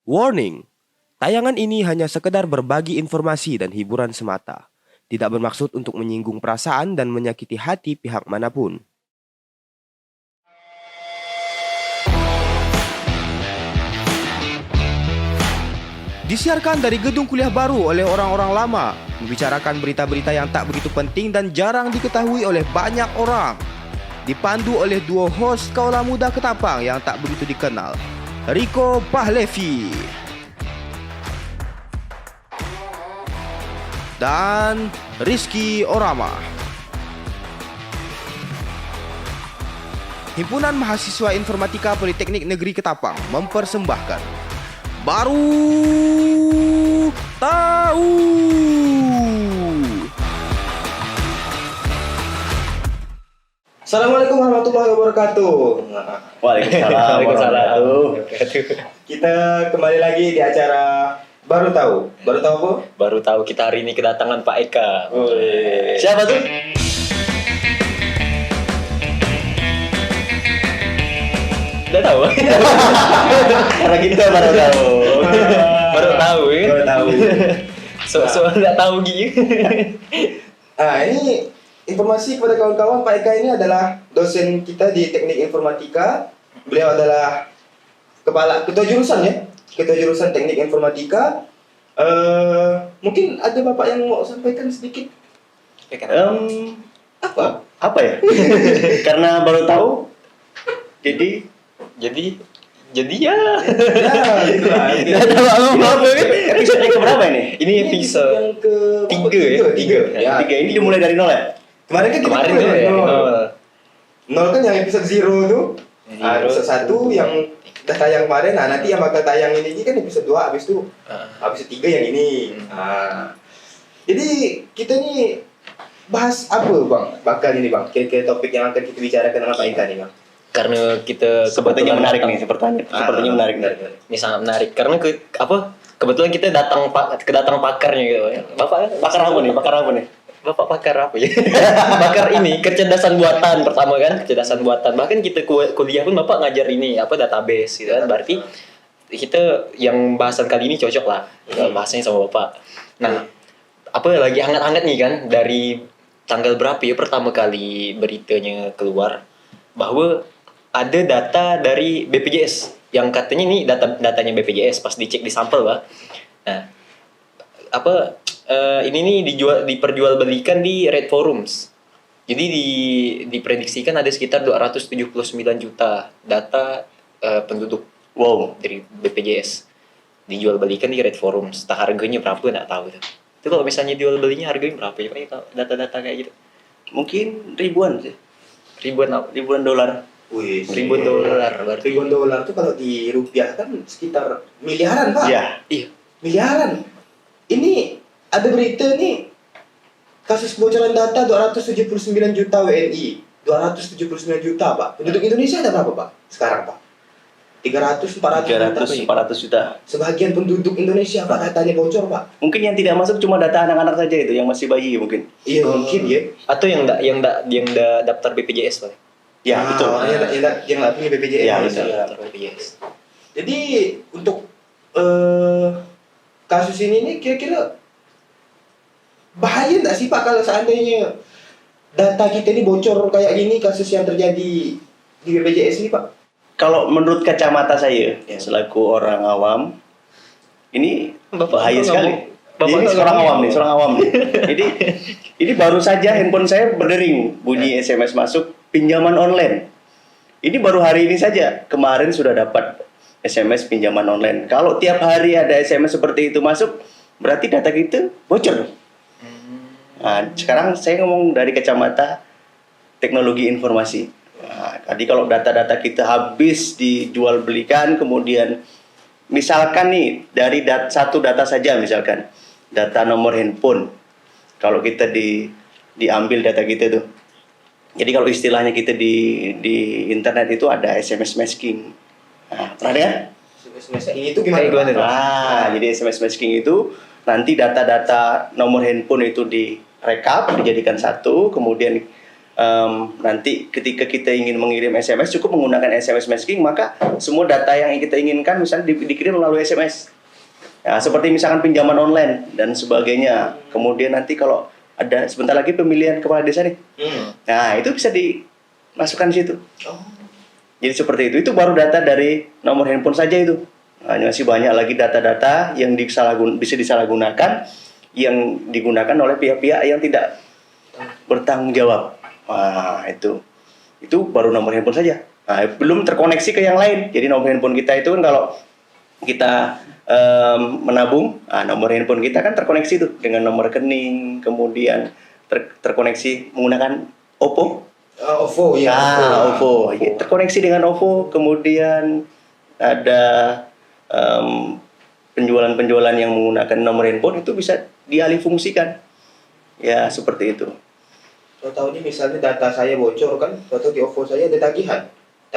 Warning, tayangan ini hanya sekedar berbagi informasi dan hiburan semata. Tidak bermaksud untuk menyinggung perasaan dan menyakiti hati pihak manapun. Disiarkan dari gedung kuliah baru oleh orang-orang lama, membicarakan berita-berita yang tak begitu penting dan jarang diketahui oleh banyak orang. Dipandu oleh duo host Kaulah Muda Ketapang yang tak begitu dikenal, Rico Pahlevi dan Rizky Orama. Himpunan Mahasiswa Informatika Politeknik Negeri Ketapang mempersembahkan Baru Tahu. Assalamualaikum warahmatullahi wabarakatuh. Waalaikumsalam. Kita kembali lagi di acara Baru Tahu. Baru tahu apa? Baru tahu kita hari ini kedatangan Pak Eka. Wih. Siapa tuh? Udah tahu? Karena kita baru tahu. Baru tahu ya? Baru tahu. So nggak tahu gitu. Ini informasi kepada kawan-kawan, Pak Eka ini adalah dosen kita di Teknik Informatika. Beliau adalah ketua jurusan ya, ketua jurusan Teknik Informatika. Mungkin ada Bapak yang mau sampaikan sedikit. Apa ya? Karena baru tahu, jadi ya. Ya, gitu lah. episode yang keberapa ini? Ini episode yang ke tiga. Ya, Tiga ini dimulai dari nol ya? Kemarin kan kita Kemarin mulai tuh dari ya. nol. Nol kan yang episode 0 tuh. Episode 1 yang udah tayang kemarin. Nah, nanti yang bakal tayang ini kan episode 2, habis itu episode 3 yang ini. Jadi kita nih bahas apa Bang? Bakal ini Bang, kira-kira topik yang akan kita bicarakan dengan Pak Eka nih Bang. Karena kita Sepertinya menarik nih, sepertinya menarik. Ini sangat menarik karena kebetulan kita kedatangan pakarnya gitu ya. Bakar apa nih? Bapak pakar apa ya? Bakar ini kecerdasan buatan pertama kan, kecerdasan buatan. Bahkan kita kuliah pun Bapak ngajar ini database gitu kan. Berarti kita yang bahasan kali ini cocok lah bahasanya sama Bapak. Nah, apa lagi hangat-hangat nih kan dari tanggal berapa ya pertama kali beritanya keluar bahwa ada data dari BPJS yang katanya ini datanya BPJS pas dicek di sampel, Pak. Nah, ini nih diperjualbelikan di Red Forums. Jadi diprediksikan ada sekitar 279 juta data penduduk dari BPJS dijualbelikan di Red Forums. Tak harganya berapa nggak tahu itu. Itu kalau misalnya jual belinya harganya berapa ya Pak? Ya, data-data kayak gitu. Mungkin ribuan sih. Ribuan apa? Ribuan dolar. Wih, Ribuan dolar berarti. Ribuan dolar tuh kalau di rupiah kan sekitar miliaran Pak. Iya. Miliaran. Ini ada berita nih, kasus kebocoran data 279 juta WNI. 279 juta Pak. Penduduk Indonesia ada berapa Pak sekarang Pak? 300, 400 juta. Sebagian penduduk Indonesia Pak datanya bocor Pak. Mungkin yang tidak masuk cuma data anak-anak saja itu, yang masih bayi mungkin. Iya mungkin ya. Atau yang daftar BPJS Pak. Ya, betul. Yang nggak punya BPJS. Ya, Betul. betul. Daftar BPJS. Jadi untuk kasus ini nih kira-kira bahaya nggak sih Pak kalau seandainya data kita ini bocor kayak gini, kasus yang terjadi di BPJS ini Pak? Kalau menurut kacamata saya, selaku orang awam, ini bahaya sekali. Ini seorang awam nih. Jadi ini baru saja handphone saya berdering, bunyi SMS masuk pinjaman online. Ini baru hari ini saja. Kemarin sudah dapat SMS pinjaman online. Kalau tiap hari ada SMS seperti itu masuk, berarti data kita bocor. Nah, sekarang saya ngomong dari kacamata teknologi informasi. Nah, tadi kalau data-data kita habis dijual belikan, kemudian misalkan nih dari satu data saja, misalkan data nomor handphone, kalau kita diambil data kita tuh, jadi kalau istilahnya kita di internet itu ada SMS masking. Nah, pernah dengar? SMS masking itu gimana? Jadi SMS masking itu nanti data-data nomor handphone itu direkap, dijadikan satu, kemudian nanti ketika kita ingin mengirim SMS cukup menggunakan SMS messaging, maka semua data yang kita inginkan misalnya dikirim melalui SMS. Ya, seperti misalkan pinjaman online dan sebagainya. Kemudian nanti kalau ada sebentar lagi pemilihan kepala desa nih. Nah, itu bisa dimasukkan di situ. Jadi seperti itu. Itu baru data dari nomor handphone saja itu. Nah, masih banyak lagi data-data yang bisa disalahgunakan, yang digunakan oleh pihak-pihak yang tidak bertanggung jawab. Nah, itu baru nomor handphone saja. Nah, belum terkoneksi ke yang lain. Jadi nomor handphone kita itu kan kalau kita menabung, nomor handphone kita kan terkoneksi tuh dengan nomor rekening, kemudian terkoneksi menggunakan OVO. OVO ya. OVO. Ya, terkoneksi dengan OVO, kemudian ada penjualan-penjualan yang menggunakan nomor handphone itu bisa dialihfungsikan. Ya, seperti itu. Tahu nih misalnya data saya bocor kan, atau di OVO saya ada tagihan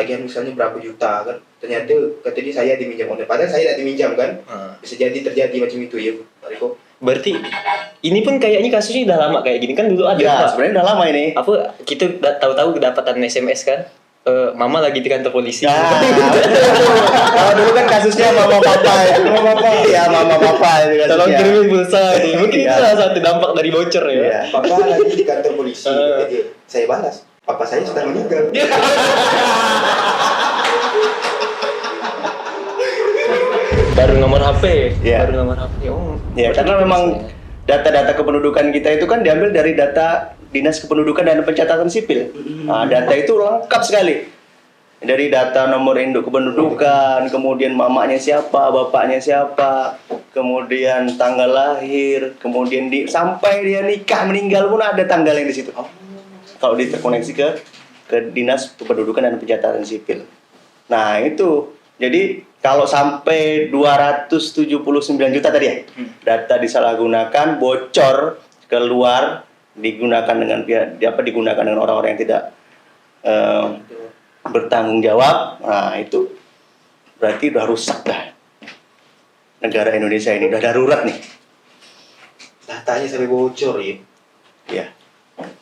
misalnya berapa juta kan, ternyata kata dia saya diminjam online, padahal saya tidak diminjam kan. Bisa jadi terjadi macam itu ya Pak Riko. Berarti ini pun kayaknya kasusnya udah lama kayak gini kan, dulu ada Ya, Pak. sebenarnya udah lama ini. Apa kita tahu-tahu kedapatan SMS kan, mama lagi di kantor polisi. Nah, kalau dulu kan kasusnya mama papa itu. Iya, mama papa itu kasusnya. Tolong kirimin pulsa itu. Mungkin itu Ya. salah satu dampak dari bocor ya. Iya. Papa lagi di kantor polisi. Jadi saya balas, papa saya sudah meninggal. Baru nomor HP. Iya. Baru nomor HP. Oh. Ya, karena memang data-data kependudukan kita itu kan diambil dari data Dinas Kependudukan dan Pencatatan Sipil. Nah, data itu lengkap sekali. Dari data nomor induk kependudukan, kemudian mamanya siapa, bapaknya siapa, kemudian tanggal lahir, kemudian sampai dia nikah, meninggal pun ada tanggal yang di situ. Kalau terkoneksi ke Dinas Kependudukan dan Pencatatan Sipil. Nah, itu. Jadi kalau sampai 279 juta tadi ya, data disalahgunakan, bocor keluar, digunakan dengan orang-orang yang tidak bertanggung jawab. Nah, itu berarti udah rusak dah negara Indonesia ini, udah darurat nih. Datanya sampai bocor ya. Ya.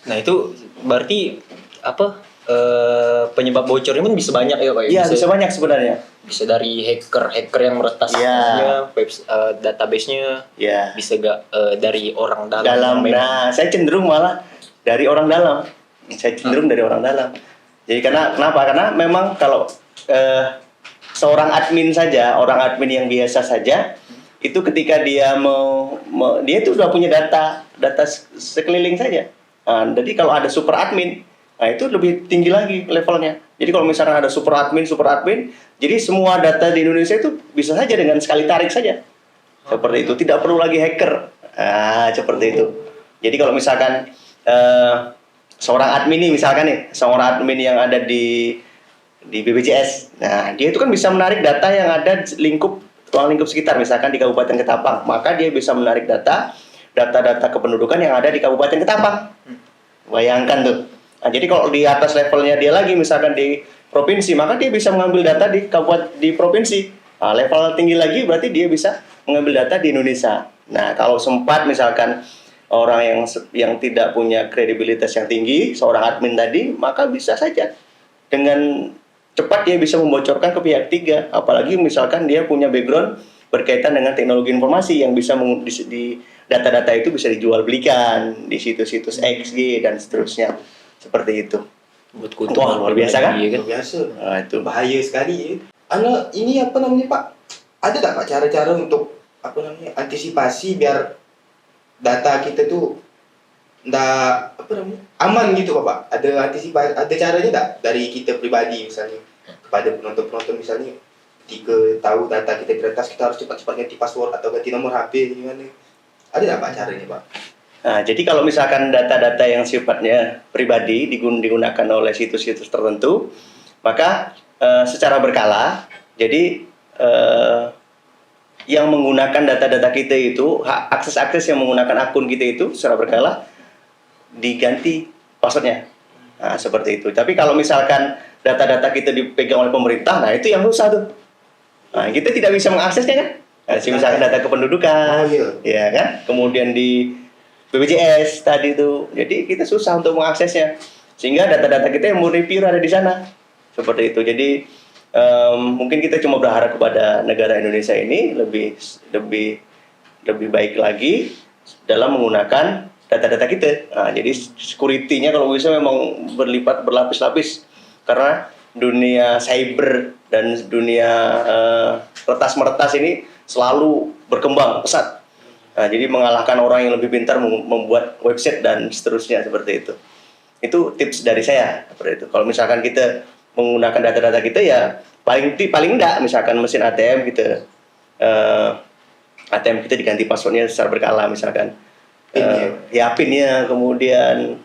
Nah, itu berarti apa? Penyebab bocornya pun bisa banyak ya Pak ya? Iya, bisa banyak sebenarnya. Bisa dari hacker yang meretas database-nya. Ya. Bisa dari orang dalam. Nah, saya cenderung malah dari orang dalam. Saya cenderung dari orang dalam. Jadi kenapa? Karena memang kalau seorang admin saja, orang admin yang biasa saja, itu ketika dia dia itu sudah punya data sekeliling saja. Nah, jadi kalau ada super admin, nah itu lebih tinggi lagi levelnya. Jadi kalau misalkan ada super admin, jadi semua data di Indonesia itu bisa saja dengan sekali tarik saja. Seperti itu, tidak perlu lagi hacker. Nah, seperti itu. Jadi kalau misalkan seorang admin seorang admin yang ada di BPJS. Nah, dia itu kan bisa menarik data yang ada ruang lingkup sekitar, misalkan di Kabupaten Ketapang. Maka dia bisa menarik data kependudukan yang ada di Kabupaten Ketapang. Bayangkan tuh. Nah, jadi kalau di atas levelnya dia lagi, misalkan di provinsi, maka dia bisa mengambil data di provinsi. Nah, level tinggi lagi berarti dia bisa mengambil data di Indonesia. Nah, kalau sempat misalkan orang yang tidak punya kredibilitas yang tinggi, seorang admin tadi, maka bisa saja dengan cepat dia bisa membocorkan ke pihak ketiga. Apalagi misalkan dia punya background berkaitan dengan teknologi informasi yang bisa di data-data itu bisa dijual belikan di situs-situs XG dan seterusnya. Seperti itu. Wah, luar biasa kan? Iya, Luar biasa. Nah, itu Bahaya sekali ya. Ini apa namanya Pak? Ada tak Pak cara-cara untuk antisipasi biar data kita tuh aman gitu Pak? Ada antisipasi, ada caranya tak dari kita pribadi misalnya kepada penonton-penonton misalnya, ketika tahu data kita diretas kita harus cepat-cepat ganti password atau ganti nomor HP gimana? Ada tak Pak caranya Pak? Nah, jadi kalau misalkan data-data yang sifatnya pribadi digunakan oleh situs-situs tertentu, maka secara berkala, jadi yang menggunakan data-data kita itu, akses-akses yang menggunakan akun kita itu secara berkala diganti passwordnya. Nah, seperti itu. Tapi kalau misalkan data-data kita dipegang oleh pemerintah, nah itu yang susah tuh. Nah, kita tidak bisa mengaksesnya kan? Nah, misalkan data kependudukan, ya kan? Kemudian di BPJS tadi itu, jadi kita susah untuk mengaksesnya. Sehingga data-data kita yang murni pure ada di sana. Seperti itu. Jadi mungkin kita cuma berharap kepada negara Indonesia ini lebih baik lagi dalam menggunakan data-data kita. Nah, jadi security-nya kalau bisa memang berlapis-lapis, karena dunia cyber dan dunia retas meretas ini selalu berkembang pesat. Nah, jadi mengalahkan orang yang lebih pintar membuat website dan seterusnya seperti itu. Itu tips dari saya seperti itu. Kalau misalkan kita menggunakan data-data kita, ya paling enggak misalkan mesin ATM kita ATM kita diganti passwordnya secara berkala misalkan. PIN-nya, kemudian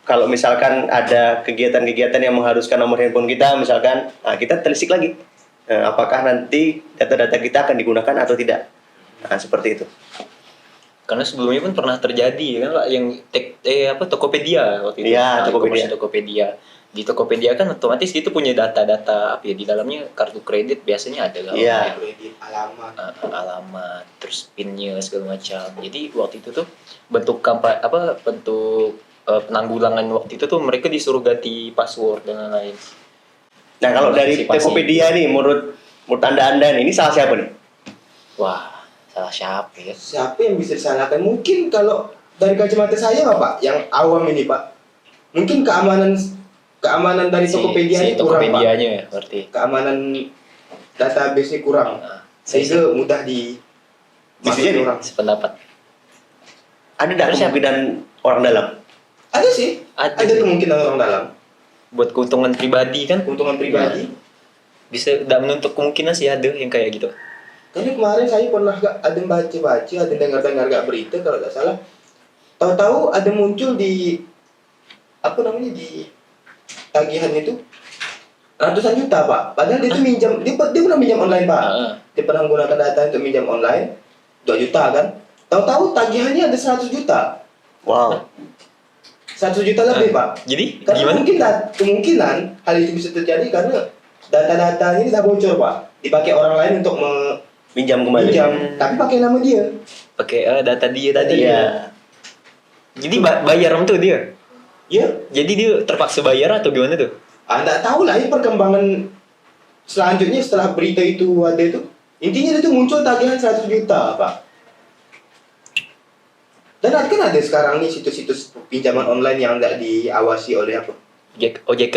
kalau misalkan ada kegiatan-kegiatan yang mengharuskan nomor handphone kita misalkan, nah kita telisik lagi apakah nanti data-data kita akan digunakan atau tidak. Nah, seperti itu. Karena sebelumnya pun pernah terjadi kan Pak, yang Tokopedia waktu itu. Iya, Tokopedia. Tokopedia. Di Tokopedia kan otomatis itu punya data-data apa ya, di dalamnya kartu kredit biasanya ada kan. Iya. Kredit, alamat. Alamat, terus PIN-nya segala macam. Jadi waktu itu tuh bentuk penanggulangan waktu itu tuh mereka disuruh ganti password dan lain-lain. Nah, kalau dari Antisipasi. Tokopedia nih, menurut Anda nih, ini salah siapa nih? Wah, salah siapa ya? Siapa yang bisa disalahkan? Mungkin kalau dari kacamata saya Pak, yang awam ini Pak, mungkin keamanan dari Tokopedia ini kurang Pak. Tokopedianya ya berarti. Keamanan database-nya kurang. Nah, Sehingga mudah Bisa jadi. orang. sependapat. Ada nggak kemungkinan orang dalam? Ada sih. Ada Ada sih. kemungkinan orang dalam. Buat keuntungan pribadi kan Keuntungan pribadi. bisa tidak menutup kemungkinan sih ada yang kayak gitu. Karena kemarin saya pernah ada baca-baca, ada dengar-dengar gak berita kalau tidak salah. Tahu-tahu ada muncul di di tagihan itu ratusan juta Pak. Padahal dia tuh minjam, dia pernah minjam online Pak. Dia pernah menggunakan data untuk minjam online 2 juta kan. Tahu-tahu tagihannya ada 100 juta. Wow. 100 juta lebih Pak. Jadi Karena gimana? kemungkinan hal itu bisa terjadi karena data-datanya ini sudah bocor Pak. Dipakai orang lain untuk Minjam kembali. meminjam, tapi pakai nama dia. Pakai data dia tadi. Iya. Jadi bayar tuh dia. Ya, Jadi dia terpaksa bayar atau gimana tuh? Anda tahu lah ini perkembangan selanjutnya setelah berita itu ada itu. Intinya itu muncul tagihan 100 juta Pak. Dan kan ada sekarang nih situs-situs pinjaman online yang tidak diawasi oleh apa? OJK. OJK.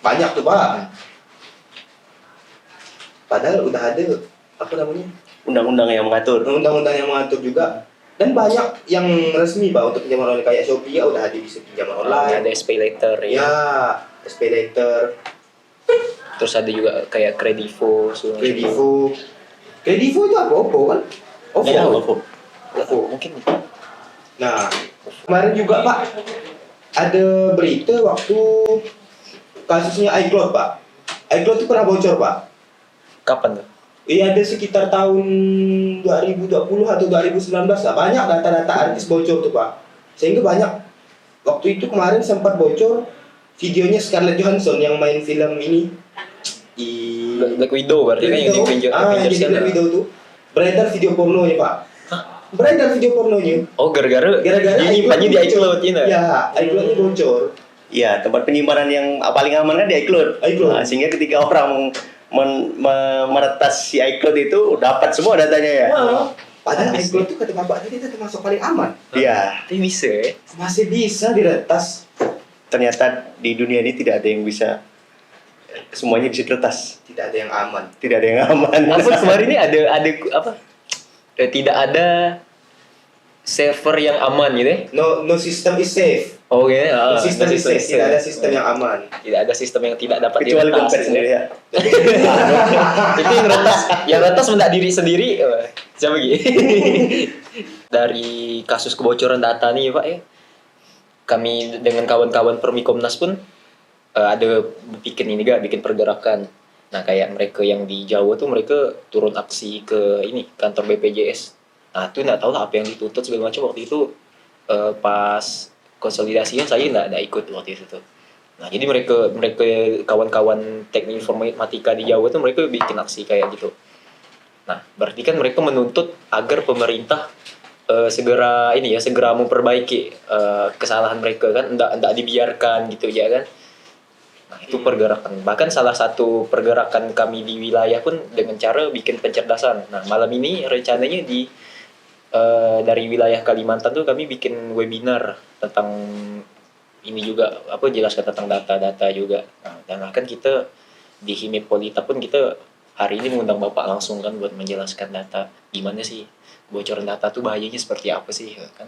Banyak tuh Pak. Padahal udah ada Undang-undang yang mengatur. undang-undang yang mengatur juga. Dan banyak yang resmi Pak untuk pinjaman online kayak Shopee ya udah ada bisa pinjaman online. Ada SP Later ya. Ya, SP Later, Terus ada juga kayak Kredivo, Kredivo. Kredivo itu apa? Oppo kan? Oppo. Iya, Oppo. Mungkin. Nah, kemarin juga Pak ada berita waktu kasusnya iCloud Pak. iCloud itu pernah bocor Pak. Kapan tuh? Iya ada sekitar tahun 2020 atau 2019 lah. Banyak data-data artis bocor tuh Pak. Sehingga banyak waktu itu kemarin sempat bocor videonya Scarlett Johansson yang main film ini di Black Widow berarti kan yang di Avengers jadi kan? Black Widow tuh beredar video pornonya Pak. Beredar video pornonya. Oh, gara-gara ini nyimpannya di iCloud ini. Ya, iCloud-nya bocor. Iya, tempat penyimpanan yang paling aman kan di iCloud. iCloud. Nah, sehingga ketika orang meretas si iCloud itu dapat semua datanya ya. Nah, padahal iCloud itu kata bapak tadi itu termasuk paling aman. Iya. Tapi bisa ya. Masih bisa diretas. Ternyata di dunia ini tidak ada yang bisa semuanya bisa diretas. Tidak ada yang aman. Tidak ada yang aman. Apa kemarin ini ada apa? Tidak ada server yang aman gitu ya. No system is safe. Oh ya, No system is safe. Tidak ada sistem yang aman. Tidak ada sistem yang tidak dapat Kecuali diretas, dompet gitu sendiri ya. ya. Itu yang retas mendak diri sendiri. Siapa gitu? Dari kasus kebocoran data nih Pak ya. Kami dengan kawan-kawan Permikomnas pun ada bikin pergerakan. Nah kayak mereka yang di Jawa tuh mereka turun aksi ke ini kantor BPJS. Nah tuh nggak tahu lah apa yang dituntut segala macam waktu itu pas konsolidasinya saya nggak ikut waktu itu tuh. Nah jadi mereka kawan-kawan teknik informatika di Jawa tuh mereka bikin aksi kayak gitu. Nah berarti kan mereka menuntut agar pemerintah segera segera memperbaiki kesalahan mereka kan, enggak dibiarkan gitu ya kan. Nah, itu pergerakan. Bahkan salah satu pergerakan kami di wilayah pun dengan cara bikin pencerdasan. Nah, malam ini rencananya dari wilayah Kalimantan tuh kami bikin webinar tentang ini juga, jelaskan tentang data-data juga. Nah, dan bahkan kita di Himipolita pun kita hari ini mengundang Bapak langsung kan buat menjelaskan data, gimana sih bocoran data tuh bahayanya seperti apa sih kan.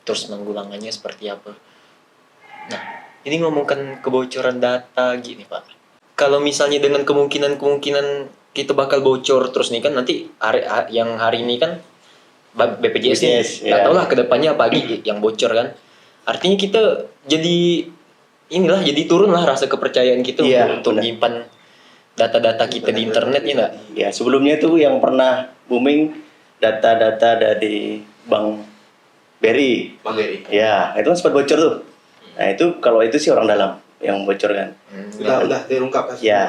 Terus penanggulangannya seperti apa. Nah, ini ngomongkan kebocoran data gini Pak. Kalau misalnya dengan kemungkinan kita bakal bocor terus nih kan, nanti yang hari ini kan BPJS nih, nggak tahu lah kedepannya apa lagi yang bocor kan. Artinya kita jadi turun lah rasa kepercayaan kita untuk menyimpan data-data kita di internet ya nggak? Ya, sebelumnya itu yang pernah booming data-data dari Bank BRI. Bang Eri. Ya, itu kan sempat bocor tuh. Nah, itu kalau itu sih orang dalam yang bocorkan. Udah terungkap kasusnya. Ya,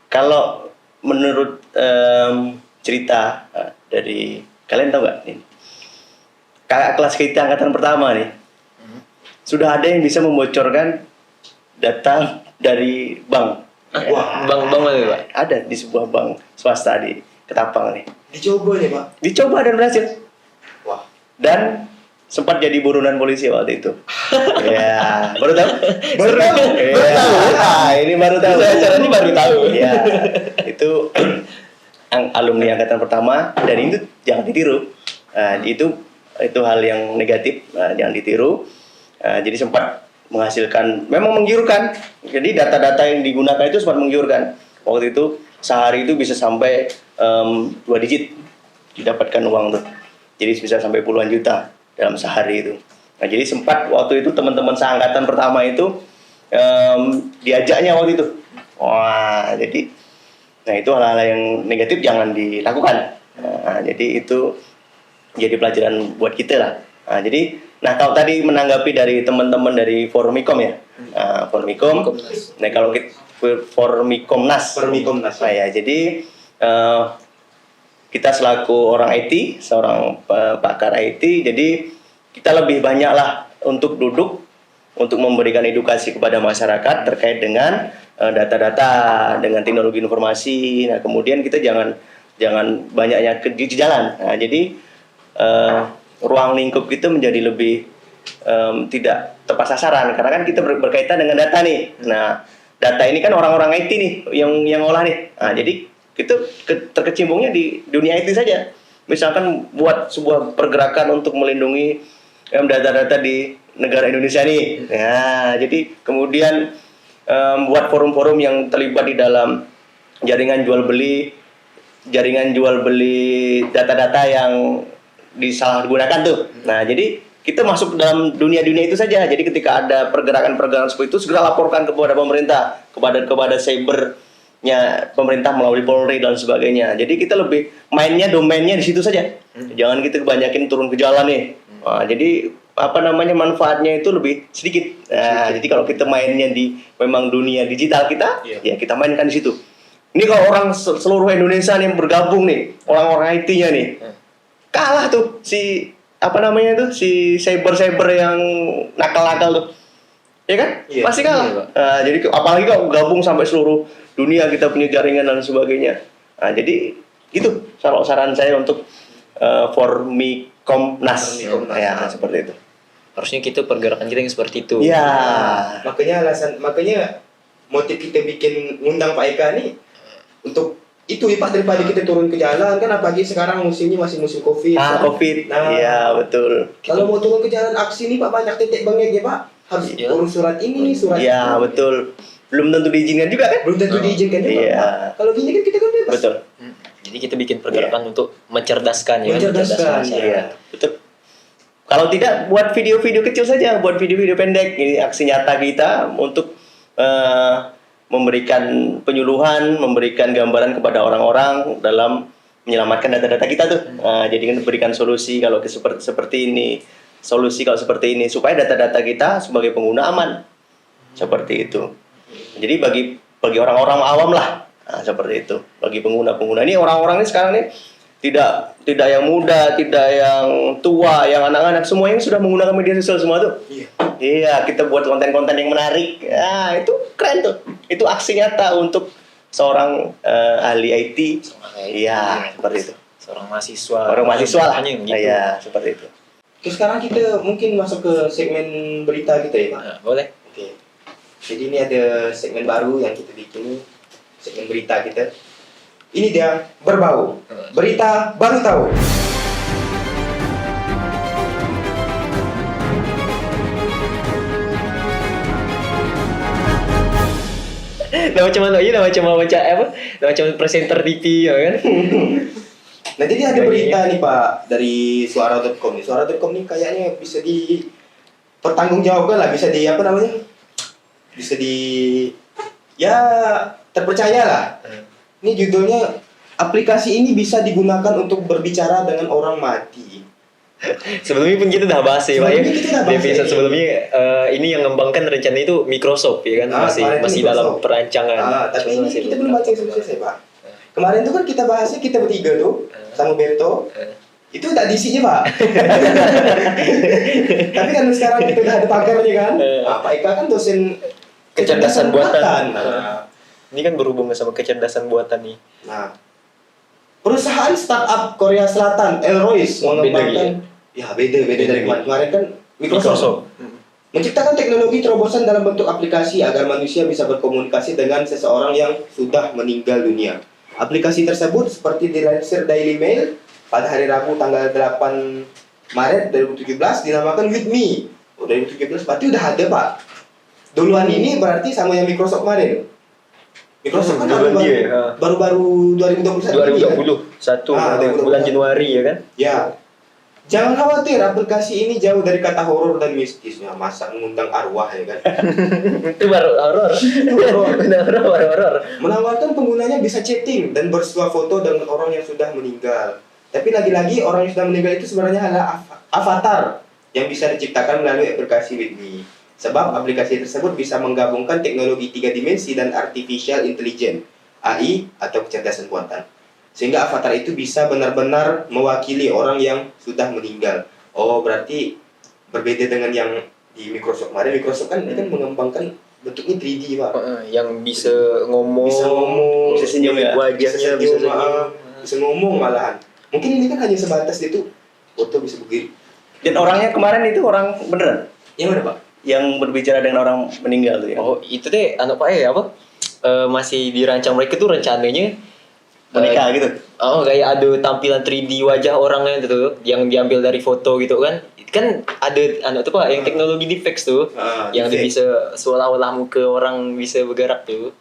kalau menurut cerita dari kalian tahu nggak nih? Kakak kelas kita angkatan pertama nih, sudah ada yang bisa membocorkan data dari bank. Wah, Bang mana Pak? Ada di sebuah bank swasta di Ketapang nih. dicoba nih Pak. Dicoba dan berhasil. Wah, Dan sempat jadi buronan polisi waktu itu. Ya, baru tahu? Baru tahu. Ya, ini baru tahu. Saya ini baru tahu. Ya, itu alumni angkatan pertama, dan itu jangan ditiru. Itu hal yang negatif, jangan ditiru. Jadi sempat menghasilkan, memang menggiurkan. Jadi data-data yang digunakan itu sempat menggiurkan. Waktu itu sehari itu bisa sampai 2 digit didapatkan uang tuh. Jadi bisa sampai puluhan juta dalam sehari itu. Nah, jadi sempat waktu itu teman-teman seangkatan pertama itu diajaknya waktu itu. Wah, jadi nah itu hal-hal yang negatif jangan dilakukan. Nah, jadi itu jadi pelajaran buat kita lah. Nah, kalau tadi menanggapi dari teman-teman dari Formikom ya, Formikom. Nah, kalau kita Formikomnas. Nah, ya, jadi kita selaku orang IT, seorang pakar IT, jadi kita lebih banyak lah untuk duduk untuk memberikan edukasi kepada masyarakat terkait dengan data-data, dengan teknologi informasi. Nah, kemudian kita jangan banyaknya di jalan. Nah, jadi ruang lingkup kita menjadi lebih tidak tepat sasaran karena kan kita berkaitan dengan data nih. Nah, data ini kan orang-orang IT nih yang olah nih. Nah, jadi kita terkecimpungnya di dunia IT saja. Misalkan buat sebuah pergerakan untuk melindungi data-data di negara Indonesia nih. Nah, jadi kemudian buat forum-forum yang terlibat di dalam jaringan jual beli data-data yang disalahgunakan tuh. Nah, jadi kita masuk dalam dunia-dunia itu saja. Jadi ketika ada pergerakan-pergerakan seperti itu segera laporkan kepada pemerintah, kepada cybernya pemerintah melalui Polri dan sebagainya. Jadi kita lebih mainnya domainnya di situ saja. Jangan kita kebanyakin turun ke jalan nih. Nah, jadi manfaatnya itu lebih sedikit. Nah, jadi kalau kita mainnya di memang dunia digital kita, ya kita mainkan di situ. Ini kalau orang seluruh Indonesia nih yang bergabung nih, orang-orang IT-nya nih, kalah tuh si cyber yang nakal-nakal tuh, ya kan? Iya. Pasti kalah. Nah, jadi apalagi kalau gabung sampai seluruh dunia kita punya jaringan dan sebagainya. Nah, jadi itu saran saya untuk Formikomnas. Ya, seperti itu. Harusnya kita pergerakan kita yang seperti itu. Ya. Makanya motif kita bikin ngundang Pak Eka nih untuk itu Pak, daripada kita turun ke jalan kan, apalagi sekarang musimnya masih musim Covid. Covid. Nah, iya betul. Kalau mau turun ke jalan aksi nih Pak, banyak titik bengek ya Pak. Harus urus surat ini, surat Iya, itu. betul. Belum tentu diizinkan juga kan? Belum tentu diizinkan juga. Iya. Pak. Kalau gini kan kita kan bebas. Betul. Jadi kita bikin pergerakan untuk mencerdaskan ya. Mencerdaskan, masyarakat. Iya, betul. Kalau tidak, buat video-video kecil saja, buat video-video pendek. Ini aksi nyata kita untuk memberikan penyuluhan, memberikan gambaran kepada orang-orang dalam menyelamatkan data-data kita tuh. Jadi kan berikan solusi kalau seperti ini, solusi kalau seperti ini, supaya data-data kita sebagai pengguna aman. Seperti itu. Jadi bagi orang-orang awam lah, seperti itu. Bagi pengguna ini, orang-orang ini sekarang nih tidak yang muda, tidak yang tua, yang anak-anak, semuanya sudah menggunakan media sosial semua tuh. Iya. Iya, kita buat konten-konten yang menarik. Ya, itu keren tuh. Itu aksi nyata untuk seorang ahli IT. Iya, seperti itu. Seorang mahasiswa. Orang mahasiswa lah. Gitu. Iya, seperti itu. Terus sekarang kita mungkin masuk ke segmen berita kita ya Pak. Nah, boleh. Oke. Jadi ini ada segmen baru yang kita bikin, segmen berita kita. Ini dia berbau. Berita baru tahu. Nah, macam mana? Iya, macam apa? Macam presenter TV ya kan? Nah jadi ada berita nih Pak dari suara.com nih. Suara.com nih kayaknya bisa dipertanggungjawabkan lah, bisa di apa namanya? Bisa di ya terpercaya lah. Ini judulnya, aplikasi ini bisa digunakan untuk berbicara dengan orang mati. Sebelumnya pun kita udah bahas ya Pak ya. Sebelumnya kita udah Di bahas episode ini. sebelumnya ini yang ngembangkan rencana itu Microsoft ya kan, Kemarin masih itu dalam Microsoft. perancangan. Tapi Cuma ini masih kita belum baca yang selesai Pak. Kemarin tuh kan kita bahasnya kita bertiga tuh sama Berto. Itu tak diisinya Pak. Tapi kan sekarang kita udah ada pakarnya kan. Pak Eka kan dosen Kecerdasan buatan. Nah, Ini kan berhubungan sama kecerdasan buatan nih. Nah, perusahaan startup Korea Selatan, Elroys, mengembangkan, beda dari kemarin. Kemarin kan Microsoft. Menciptakan teknologi terobosan dalam bentuk aplikasi agar manusia bisa berkomunikasi dengan seseorang yang sudah meninggal dunia. Aplikasi tersebut seperti dilansir Daily Mail pada hari Rabu tanggal 8 Maret 2017 dinamakan With Me. 2017 berarti udah ada Pak. Duluan ini berarti sama yang Microsoft kemarin. Microsoft kan Duluan dia, ya. baru 2021 ini, kan? 2021 bulan Januari ya kan? Ya. Jangan khawatir, aplikasi ini jauh dari kata horor dan mistisnya. Masa mengundang arwah ya kan? Itu baru horor. Horor. Menawarkan penggunanya bisa chatting dan bersuah foto dengan orang yang sudah meninggal. Tapi lagi-lagi orang yang sudah meninggal itu sebenarnya adalah avatar yang bisa diciptakan melalui aplikasi With Me. Sebab aplikasi tersebut bisa menggabungkan teknologi 3 dimensi dan artificial intelligence (AI) atau kecerdasan buatan. Sehingga avatar itu bisa benar-benar mewakili orang yang sudah meninggal. Oh, berarti berbeda dengan yang di Microsoft kemarin. Microsoft kan dia kan mengembangkan bentuknya 3D, Pak. Yang bisa ngomong, Bisa senyum ya? wajahnya bisa senyum. Bisa ngomong malahan. Mungkin ini kan hanya sebatas itu foto bisa begini. Dan orangnya kemarin itu orang beneran Yang mana, Pak? yang berbicara dengan orang meninggal tuh ya. Oh, itu deh Pak ya apa? Masih dirancang mereka tuh rencananya Boneka gitu. Oh, kayak ada tampilan 3D wajah orangnya gitu yang diambil dari foto gitu kan. Kan ada tuh Pak yang teknologi deepfakes tuh yang dia deepfake. bisa seolah-olah muka orang bisa bergerak tuh.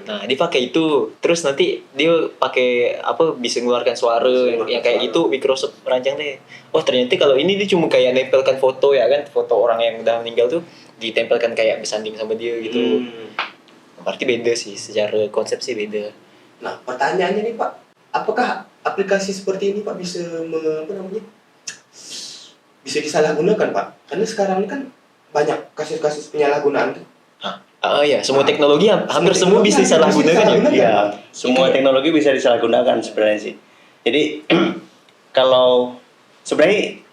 Nah, dia pakai itu. Terus nanti dia pakai bisa mengeluarkan suara yang kayak gitu Microsoft rancang deh. Oh, ternyata kalau ini dia cuma kayak nempelkan foto ya kan, foto orang yang udah meninggal tuh ditempelkan kayak bersanding sama dia gitu. Berarti beda sih secara konsep sih beda. Nah, pertanyaannya nih Pak, apakah aplikasi seperti ini Pak bisa bisa disalahgunakan Pak? Karena sekarang ini kan banyak kasus-kasus penyalahgunaan tuh. Ya, semua teknologi hampir semua bisa disalahgunakan ya. Iya, semua teknologi bisa disalahgunakan sebenarnya sih. Jadi kalau sebenarnya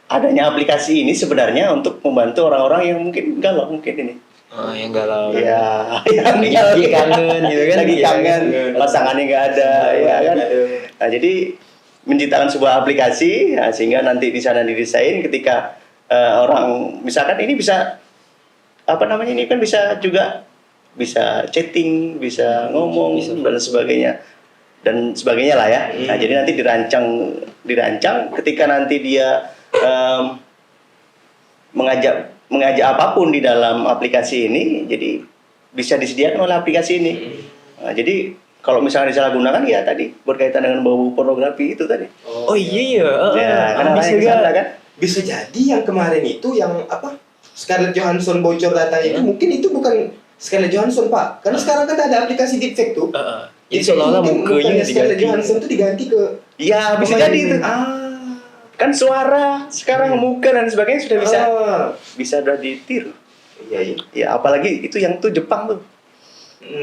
adanya aplikasi ini sebenarnya untuk membantu orang-orang yang mungkin galau mungkin ini. Yang galau. Iya, yang Lagi kangen gitu kan. lagi kangen, pasangannya nggak ada, ya kan. Nah, jadi menciptakan sebuah aplikasi sehingga nanti di sana didesain ketika orang misalkan ini bisa ini kan bisa juga bisa chatting, bisa ngomong dan sebagainya lah ya. Nah, jadi nanti dirancang ketika nanti dia mengajak apapun di dalam aplikasi ini, jadi bisa disediakan oleh aplikasi ini. Nah, jadi kalau misalnya disalahgunakan ya tadi berkaitan dengan bau pornografi itu tadi. Oh iya. Karena bisa bisa juga kan? Bisa jadi yang kemarin itu yang Scarlett Johansson bocor datanya itu mungkin itu bukan Scarlett Johansson Pak, karena sekarang kan ada aplikasi deepfake tuh. Jadi seolah-olah mukanya Scarlett diganti. Johansson tuh diganti ke Iya, bisa jadi itu. Kan suara sekarang muka dan sebagainya sudah bisa udah ditiru. Iya. Ya apalagi itu yang tuh Jepang tuh.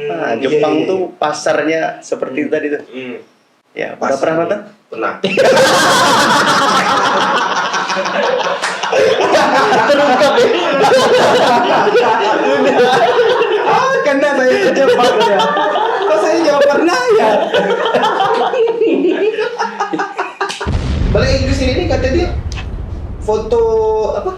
Nah, Iya, Jepang iya. tuh pasarnya seperti itu tadi tuh. Ya, udah pernah nonton? Pernah. Terungkap ya. Karena saya terjebak ya. Kok saya jawab pernah ya? Balik Inggris ini kata dia foto apa?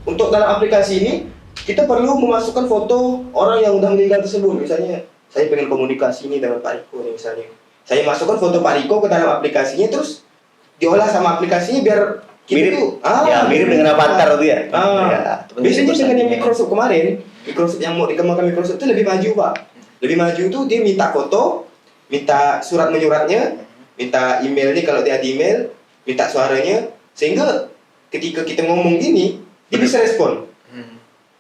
Untuk dalam aplikasi ini kita perlu memasukkan foto orang yang udah meninggal tersebut. Misalnya saya pengen komunikasi ini dengan Pak Riko nih misalnya. Saya masukkan foto Pak Riko ke dalam aplikasinya terus diolah sama aplikasinya biar kita Mirip. tuh Mirip dengan avatar itu ya. Ya. Biasanya dengan yang Microsoft kemarin, Microsoft yang mau dikembangkan Microsoft itu lebih maju Pak. Lebih maju tuh dia minta foto, minta surat menyuratnya, minta emailnya kalau dia ada email, minta suaranya, sehingga ketika kita ngomong gini dia bisa respon.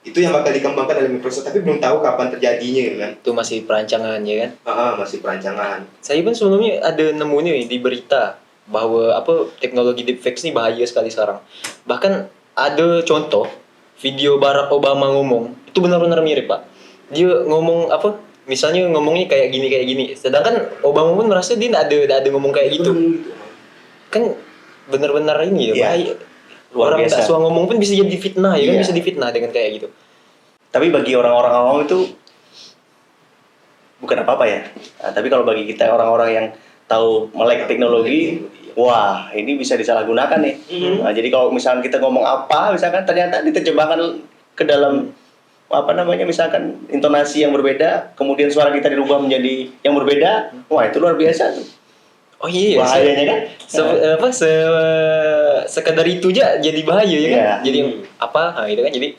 Itu yang bakal dikembangkan oleh Microsoft, tapi belum tahu kapan terjadinya kan. Itu masih perancangan ya kan. Masih perancangan. Saya pun sebelumnya ada nemu nih di berita bahwa teknologi deepfake ini bahaya sekali sekarang. Bahkan ada contoh video Barack Obama ngomong itu benar-benar mirip Pak. Dia ngomong misalnya ngomongnya kayak gini. Sedangkan Obama pun merasa dia tidak ada ngomong kayak gitu. Kan benar-benar ini ya bahaya. Luar Orang biasa. tak suka ngomong pun bisa jadi fitnah ya kan, Iya. bisa difitnah dengan kayak gitu. Tapi bagi orang-orang awam itu bukan apa-apa ya. Nah, tapi kalau bagi kita orang-orang yang tahu melek teknologi, wah ini bisa disalahgunakan nih. Nah, jadi kalau misalkan kita ngomong apa, misalkan ternyata diterjemahkan ke dalam misalkan intonasi yang berbeda, kemudian suara kita dirubah menjadi yang berbeda, wah itu luar biasa tuh. Oh iya, Bahayanya kan? sekadar itu aja jadi bahaya ya kan? Iya. Jadi gitu kan? Jadi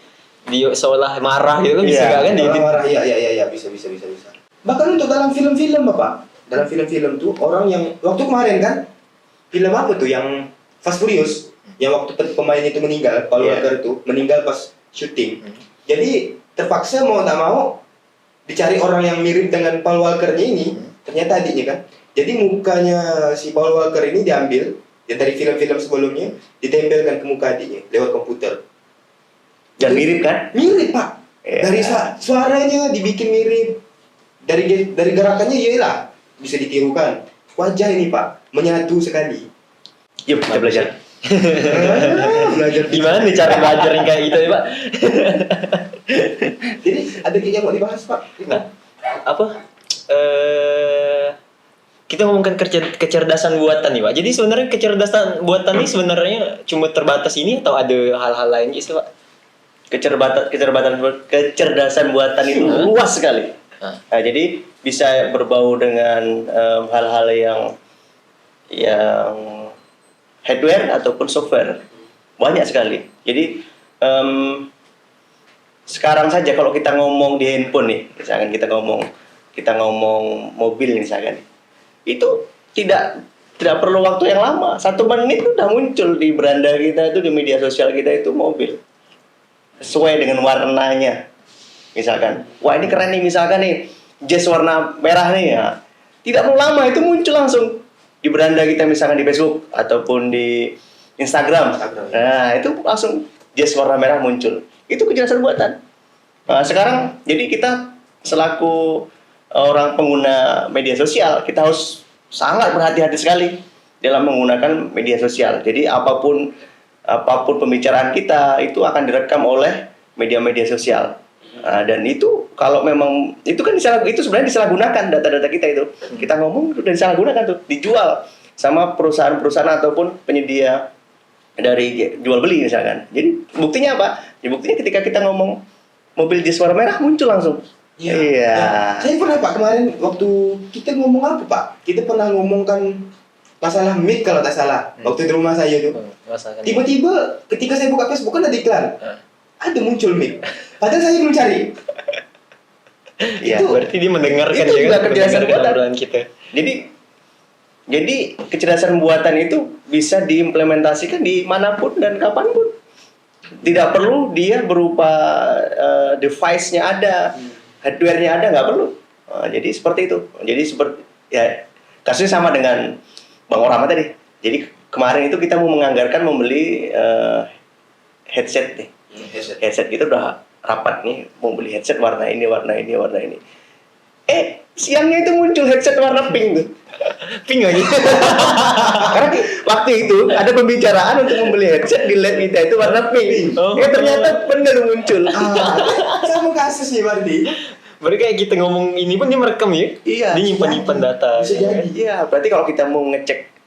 dia seolah marah gitu kan bisa Iya. nggak kan? Marah, iya, bisa. Bahkan untuk dalam film-film Bapak, dalam film-film tuh orang yang waktu kemarin kan film apa tuh yang Fast Furious yang waktu pemain itu meninggal, Paul Iya. Walker itu meninggal pas syuting. Jadi terpaksa mau tak mau dicari orang yang mirip dengan Paul Walker-nya ini, ternyata adiknya kan. Jadi mukanya si Paul Walker ini diambil yang dari film-film sebelumnya, ditempelkan ke muka adiknya lewat komputer. Dan mirip kan? Mirip Pak. Iya. Dari suaranya dibikin mirip. Dari gerakannya iyalah bisa ditirukan. Wajah ini Pak menyatu sekali. Yuk kita belajar. Belajar Gimana nih cara belajar yang kayak gitu ya Pak? Jadi ada yang mau dibahas Pak. Nah, kita ngomongkan kecerdasan buatan nih Pak. Jadi sebenarnya kecerdasan buatan ini sebenarnya cuma terbatas ini atau ada hal-hal lain gitu Pak? Kecerdasan buatan itu luas sekali. Nah, jadi bisa berbau dengan hal-hal yang hardware ataupun software, banyak sekali. Jadi sekarang saja kalau kita ngomong di handphone nih, misalkan kita ngomong mobil misalkan, itu tidak perlu waktu yang lama, 1 menit udah muncul di beranda kita itu, di media sosial kita itu mobil sesuai dengan warnanya. Misalkan, wah ini keren nih, misalkan nih jazz warna merah nih ya, tidak perlu lama itu muncul langsung di beranda kita, misalkan di Facebook ataupun di Instagram. Nah itu langsung jazz warna merah muncul, itu kecerdasan buatan. Nah, sekarang jadi kita selaku orang pengguna media sosial, kita harus sangat berhati-hati sekali dalam menggunakan media sosial. Jadi apapun pembicaraan kita itu akan direkam oleh media-media sosial. Nah, dan itu kalau memang itu kan itu sebenarnya disalahgunakan data-data kita itu. Kita ngomong udah disalahgunakan tuh, dijual sama perusahaan-perusahaan ataupun penyedia dari jual beli misalkan. Jadi buktinya apa? Ya, buktinya ketika kita ngomong mobil jazz warna merah muncul langsung. Iya. Nah, saya pernah Pak kemarin waktu kita ngomong apa Pak? Kita pernah ngomongkan masalah mic kalau tak salah. Waktu di rumah saya tuh. Tiba-tiba ketika saya buka Facebook kan ada iklan. Ada muncul mic. Padahal saya belum cari. Iya. Berarti dia mendengarkan itu juga kecerdasan buatan obrolan kita. Jadi kecerdasan buatan itu bisa diimplementasikan di manapun dan kapanpun. Tidak perlu dia berupa device-nya ada, hardware-nya ada, nggak perlu. Jadi seperti itu. Jadi seperti ya kasusnya sama dengan Bang Orama tadi. Jadi kemarin itu kita mau menganggarkan membeli headset nih. Headset kita udah rapat nih, mau beli headset warna ini. siangnya itu muncul headset warna pink tuh. Pink lagi. Karena waktu itu ada pembicaraan untuk membeli headset di lab kita itu warna pink. Oh. Ternyata benar muncul. Sama kasus nih berarti. Berarti kayak kita ngomong ini pun dia merekam ya? Iya, Dia nyimpan data. Bisa jadi. Iya, berarti kalau kita mau ngecek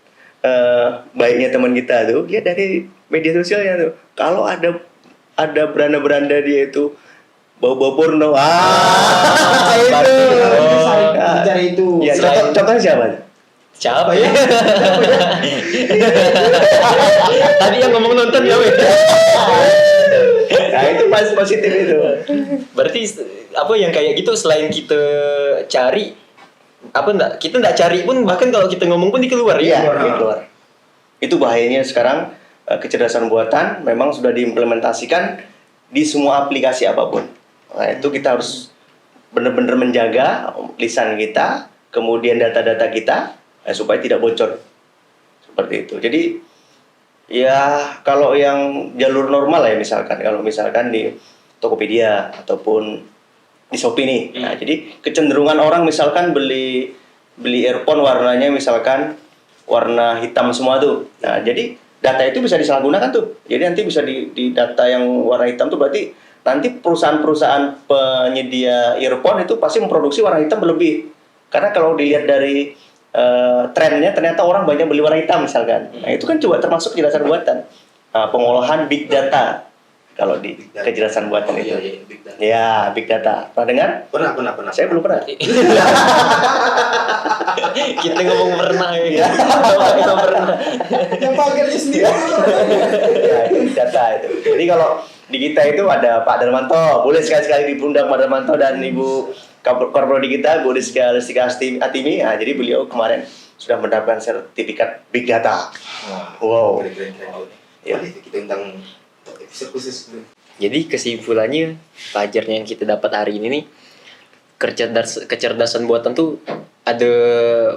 baiknya teman kita tuh, ya dari media sosialnya tuh. Kalau ada beranda-beranda dia itu bau-bau porno. Itu. Bicara itu. Ya, contohnya siapa? Siapa ya? Tadi yang ngomong nonton ya, weh. Nah, itu pas positif itu. Berarti apa yang kayak gitu selain kita cari kita enggak cari pun bahkan kalau kita ngomong pun dikeluar ya. Iya, keluar. Itu bahayanya sekarang kecerdasan buatan memang sudah diimplementasikan di semua aplikasi apapun. Nah, itu kita harus benar-benar menjaga lisan kita, kemudian data-data kita supaya tidak bocor. Seperti itu. Jadi ya kalau yang jalur normal ya kalau misalkan di Tokopedia ataupun di Shopee nih. Nah, jadi kecenderungan orang misalkan beli earphone warnanya misalkan warna hitam semua tuh. Nah, jadi data itu bisa disalahgunakan tuh. Jadi nanti bisa di data yang warna hitam tuh berarti nanti perusahaan-perusahaan penyedia earphone itu pasti memproduksi warna hitam berlebih. Karena kalau dilihat dari trennya ternyata orang banyak beli warna hitam misalkan. Nah, itu kan juga termasuk kecerdasan buatan. Pengolahan big data. Kalau di kecerdasan buatan itu. Iya, big data. Ya, big data. Pernah dengar? Pernah. Saya belum pernah. Kita ngomong pernah ya. Kita pernah. Yang pagarnya sendiri. Ya, itu big data itu. Jadi kalau di kita itu ada Pak Darmanto. Boleh sekali-sekali diundang Pak Darmanto dan Ibu Korprodi kita, Bu Rizka Atimi. Nah, jadi beliau kemarin sudah mendapatkan sertifikat big data. Wow. Keren. Ya. Boleh kita undang episode khusus dulu. Jadi kesimpulannya pelajaran yang kita dapat hari ini nih, kecerdasan buatan tuh ada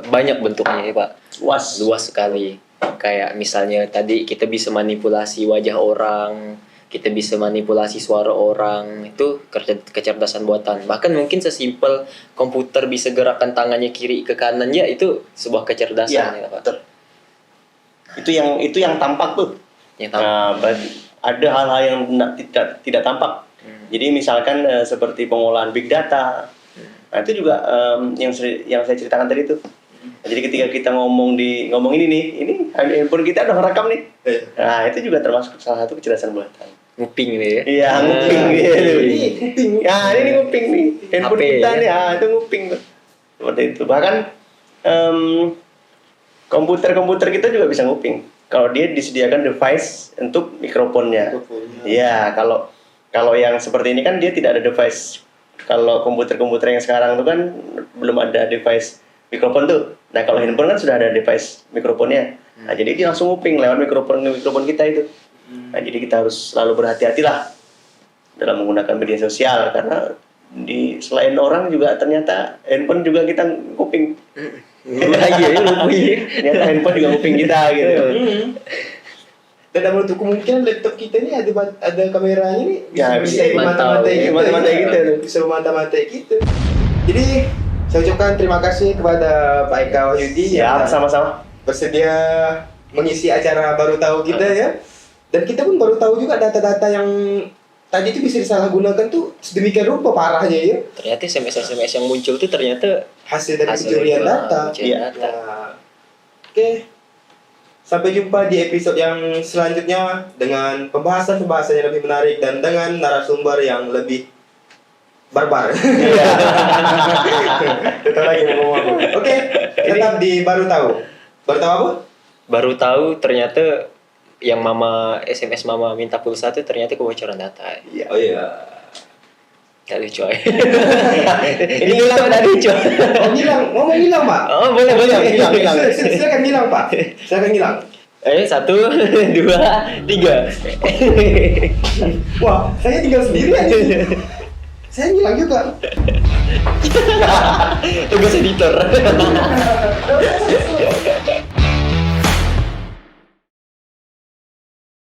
banyak bentuknya ya Pak. Luas sekali. Kayak misalnya tadi kita bisa manipulasi wajah orang, kita bisa manipulasi suara orang, itu kecerdasan buatan. Bahkan mungkin sesimpel komputer bisa gerakan tangannya kiri ke kanan ya, itu sebuah kecerdasan ya Pak. Betul. Itu yang tampak tuh. Yang tampak. Nah, berarti ada hal-hal yang tidak tampak. Jadi misalkan seperti pengolahan big data. Nah, itu juga yang saya ceritakan tadi itu. Jadi ketika kita ngomong ini nih, ini handphone kita udah ngerekam nih. Nah, itu juga termasuk salah satu kecerdasan buatan. Nguping ini ya. Iya, nguping gitu. Nguping. Ya, ini nguping nih. Handphone HP, kita ya? nih, itu nguping tuh. Seperti itu. Bahkan komputer kita juga bisa nguping. Kalau dia disediakan device untuk mikrofonnya. Iya, kalau yang seperti ini kan dia tidak ada device. Kalau komputer-komputer yang sekarang tuh kan belum ada device mikrofon tuh. Nah, kalau handphone kan sudah ada device mikrofonnya. Nah, jadi dia langsung nguping lewat mikrofon kita itu. Nah, jadi kita harus selalu berhati-hatilah dalam menggunakan media sosial karena selain orang juga ternyata handphone juga kita nguping. Lagi ya, Ternyata handphone juga nguping kita gitu. Dan menurut kemungkinan laptop kita ini ada kameranya nih. Ya, bisa mata-matai kita. Bisa mata-matai kita. Jadi saya ucapkan terima kasih kepada Pak Eka Wahyudi Siap, sama-sama. bersedia mengisi acara baru tahu kita ya. Dan kita pun baru tahu juga data-data yang tadi itu bisa disalahgunakan tuh sedemikian rupa parahnya ya. Ternyata SMS yang muncul tuh ternyata Hasil dari pencurian data. Pencurian data. Ya. Oke. Sampai jumpa di episode yang selanjutnya dengan pembahasan-pembahasan yang lebih menarik dan dengan narasumber yang lebih barbar. Tetap lagi ngomong. Oke, tetap di baru tahu. Baru tahu apa? Baru tahu ternyata yang SMS mama minta pulsa itu ternyata kebocoran data. Iya. Oh iya. Gak lucu. Ini hilang ada lucu. Ngomong hilang, Pak. Oh, boleh. Hilang. Silakan hilang, Pak. Silakan hilang. 1, 2, 3. Wah, saya tinggal sendirian. Saya hilang juga. Tugas editor.